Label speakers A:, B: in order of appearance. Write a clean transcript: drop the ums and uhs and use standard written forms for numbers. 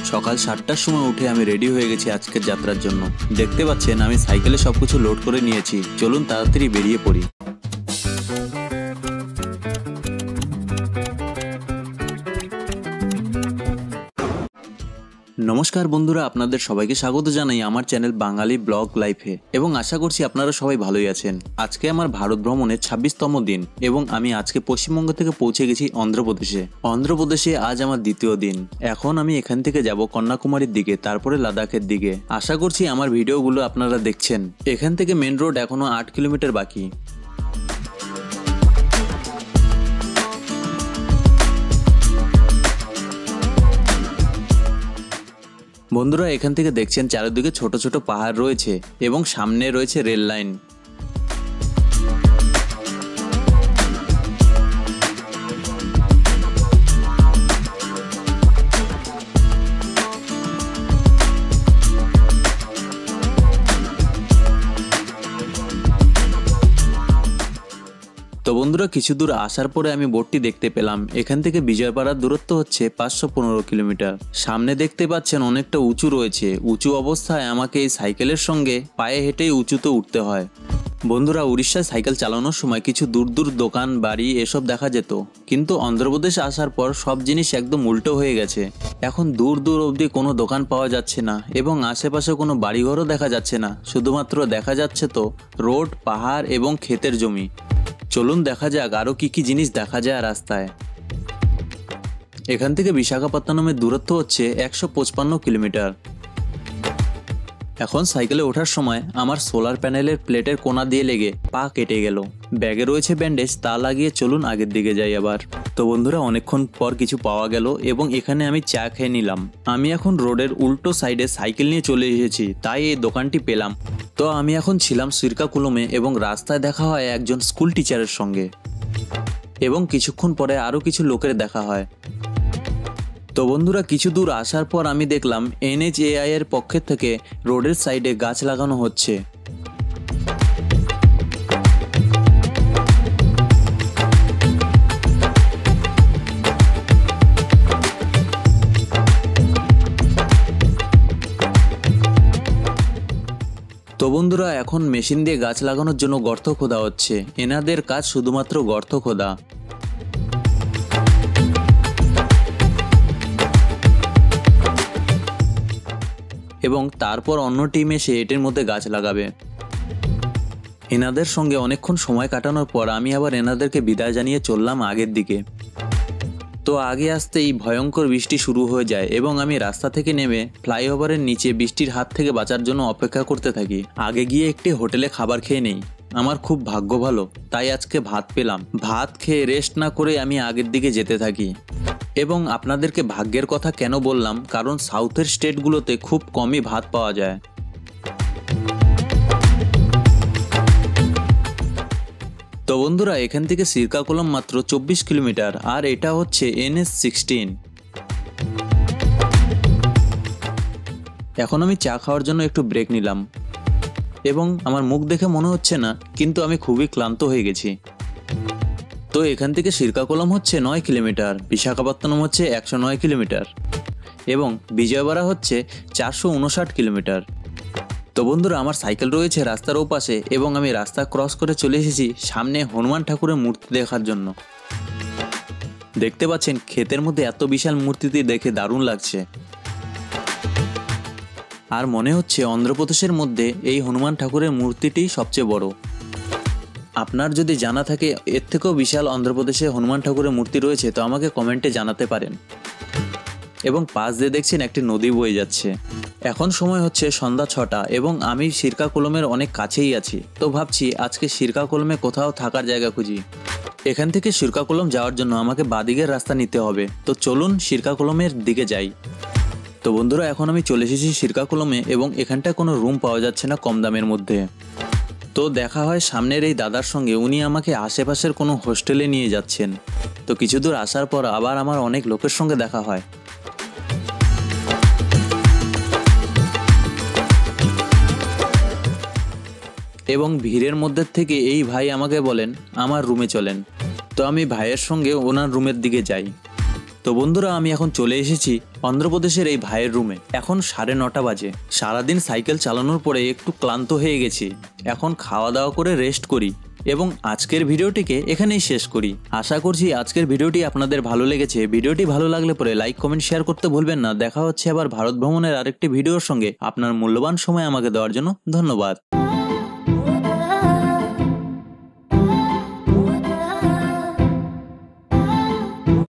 A: সকাল 7টার সময় উঠে আমি রেডি হয়ে গেছি আজকের যাত্রার জন্য। দেখতে পাচ্ছেন আমি সাইকেলে সবকিছু লোড করে নিয়েছি। চলুন তাড়াতাড়ি বেরিয়ে পড়ি। নমস্কার বন্ধুরা, আপনাদের সবাইকে স্বাগত জানাই আমার চ্যানেল বাঙালি ব্লগ লাইফে এবং আশা করছি আপনারা সবাই ভালোই আছেন। আজকে আমার ভারত ভ্রমণের 26তম দিন এবং আমি আজকে পশ্চিমবঙ্গ থেকে পৌঁছে গেছি অন্ধ্রপ্রদেশে। অন্ধ্রপ্রদেশে আজ আমার দ্বিতীয় দিন। এখন আমি এখান থেকে যাব কন্যাকুমারীর দিকে, তারপরে লাদাখের দিকে। আশা করছি আমার ভিডিওগুলো আপনারা দেখছেন। এখান থেকে মেন রোড এখনো 8 কিলোমিটার বাকি। বন্ধুরা, এখান থেকে দেখছেন চারিদিকে ছোট ছোট পাহাড় রয়েছে এবং সামনে রয়েছে রেল লাইন। তো বন্ধুরা, কিছু দূর আসার পরে আমি বোর্ডটি দেখতে পেলাম। এখান থেকে বিজয়পাড়ার দূরত্ব হচ্ছে 515 কিলোমিটার। সামনে দেখতে পাচ্ছেন অনেকটা উঁচু রয়েছে। উঁচু অবস্থায় আমাকে এই সাইকেলের সঙ্গে পায়ে হেঁটেই উঁচুতে উঠতে হয়। বন্ধুরা, উড়িষ্যায় সাইকেল চালানোর সময় কিছু দূর দূর দোকান বাড়ি এসব দেখা যেত, কিন্তু অন্ধ্রপ্রদেশ আসার পর সব জিনিস একদম উল্টো হয়ে গেছে। এখন দূর দূর অবধি কোনো দোকান পাওয়া যাচ্ছে না এবং আশেপাশে কোনো বাড়িঘরও দেখা যাচ্ছে না। শুধুমাত্র দেখা যাচ্ছে তো রোড, পাহাড় এবং ক্ষেতের জমি। চলুন দেখা যাক আরও কি কি জিনিস দেখা যায় রাস্তায়। এখান থেকে বিশাখাপত্তনমের দূরত্ব হচ্ছে 155 কিলোমিটার। এখন সাইকেলে ওঠার সময় আমার সোলার প্যানেলের প্লেটের কোণা দিয়ে লেগে পা কেটে গেল। ব্যাগে রয়েছে ব্যান্ডেজ, তা লাগিয়ে চলুন আগের দিকে যাই আবার। তো বন্ধুরা, অনেকক্ষণ পর কিছু পাওয়া গেল এবং এখানে আমি চা খেয়ে নিলাম। আমি এখন রোডের উল্টো সাইডে সাইকেল নিয়ে চলে এসেছি, তাই এই দোকানটি পেলাম। তো আমি এখন ছিলাম শ্রীকাকুলামে এবং রাস্তায় দেখা হয় একজন স্কুল টিচারের সঙ্গে এবং কিছুক্ষণ পরে আরও কিছু লোকের দেখা হয়। তো বন্ধুরা, কিছু দূর আসার পর আমি দেখলাম NHAI এর পক্ষ থেকে রোডের সাইডে গাছ লাগানো হচ্ছে। তো বন্ধুরা, এখন মেশিন দিয়ে গাছ লাগানোর জন্য গর্ত খোদা হচ্ছে। এনাদের কাজ শুধুমাত্র গর্ত খোদা। এবং তারপর অন্য টিম এসে এটির মধ্যে গাছ লাগাবে। এনাদের সঙ্গে অনেকক্ষণ সময় কাটানোর পর আমি আবার এনাদেরকে বিদায় জানিয়ে চললাম আগের দিকে। তো আগে আসতেই ভয়ঙ্কর বৃষ্টি শুরু হয়ে যায় এবং আমি রাস্তা থেকে নেমে ফ্লাইওভারের নিচে বৃষ্টির হাত থেকে বাঁচার জন্য অপেক্ষা করতে থাকি। আগে গিয়ে একটি হোটেলে খাবার খেয়ে নেই। আমার খুব ভাগ্য ভালো, তাই আজকে ভাত পেলাম। ভাত খেয়ে রেস্ট না করে আমি আগের দিকে যেতে থাকি। এবং আপনাদেরকে ভাগ্যের কথা কেন বললাম, কারণ সাউথের স্টেটগুলোতে খুব কমই ভাত পাওয়া যায়। তো বন্ধুরা, এখান থেকে শ্রীকাকুলাম মাত্র 24 কিলোমিটার আর এটা হচ্ছে NH16। এখন আমি চা খাওয়ার জন্য একটু ব্রেক নিলাম এবং আমার মুখ দেখে মনে হচ্ছে না, কিন্তু আমি খুবই ক্লান্ত হয়ে গেছি। তো এখান থেকে শ্রীকাকুলাম হচ্ছে 9 কিলোমিটার, বিশাখাপত্তনম হচ্ছে 109 কিলোমিটার এবং বিজয়বাড়া হচ্ছে 459 কিলোমিটার। তো বন্ধুরা, আমার সাইকেল রয়েছে রাস্তার ওপাশে এবং আমি রাস্তা ক্রস করে চলে এসেছি সামনে হনুমান ঠাকুরের মূর্তি দেখার জন্য। দেখতে পাচ্ছেন ক্ষেতের মধ্যে এত বিশাল মূর্তিটি দেখে দারুণ লাগছে। আর মনে হচ্ছে অন্ধ্রপ্রদেশের মধ্যে এই হনুমান ঠাকুরের মূর্তিটি সবচেয়ে বড়। আপনার যদি জানা থাকে এর থেকেও বিশাল অন্ধ্রপ্রদেশে হনুমান ঠাকুরের মূর্তি রয়েছে, তো আমাকে কমেন্টে জানাতে পারেন। এবং পাশ দিয়ে দেখছেন একটি নদী বয়ে যাচ্ছে। এখন সময় হচ্ছে সন্ধ্যা 6টা এবং আমি শ্রীকাকুলামের অনেক কাছেই আছি। তো ভাবছি আজকে শ্রীকাকুলামে কোথাও থাকার জায়গা খুঁজি। এখান থেকে শ্রীকাকুলাম যাওয়ার জন্য আমাকে বাদিকের রাস্তা নিতে হবে। তো চলুন শ্রীকাকুলামের দিকে যাই। তো বন্ধুরা, এখন আমি চলে এসেছি শ্রীকাকুলামে এবং এখানটায় কোনো রুম পাওয়া যাচ্ছে না কম দামের মধ্যে। তো দেখা হয় সামনের এই দাদার সঙ্গে, উনি আমাকে আশেপাশের কোনো হোস্টেলে নিয়ে যাচ্ছেন। তো কিছু দূর আসার পর আবার আমার অনেক লোকের সঙ্গে দেখা হয়। এবং ভিড়ের মধ্যে থেকে এই ভাই আমাকে বলেন আমার রুমে চলেন। তো আমি ভাইয়ের সঙ্গে ওনার রুমের দিকে যাই। তো বন্ধুরা, আমি এখন চলে এসেছি অন্ধ্রপ্রদেশের এই ভাইয়ের রুমে। এখন 9:30 বাজে। সারাদিন সাইকেল চালানোর পরে একটু ক্লান্ত হয়ে গেছি। এখন খাওয়া দাওয়া করে রেস্ট করি এবং আজকের ভিডিওটিকে এখানেই শেষ করি। আশা করছি আজকের ভিডিওটি আপনাদের ভালো লেগেছে। ভিডিওটি ভালো লাগলে পরে লাইক, কমেন্ট, শেয়ার করতে ভুলবেন না। দেখা হচ্ছে আবার ভারত ভ্রমণের আরেকটি ভিডিওর সঙ্গে। আপনার মূল্যবান সময় আমাকে দেওয়ার জন্য ধন্যবাদ।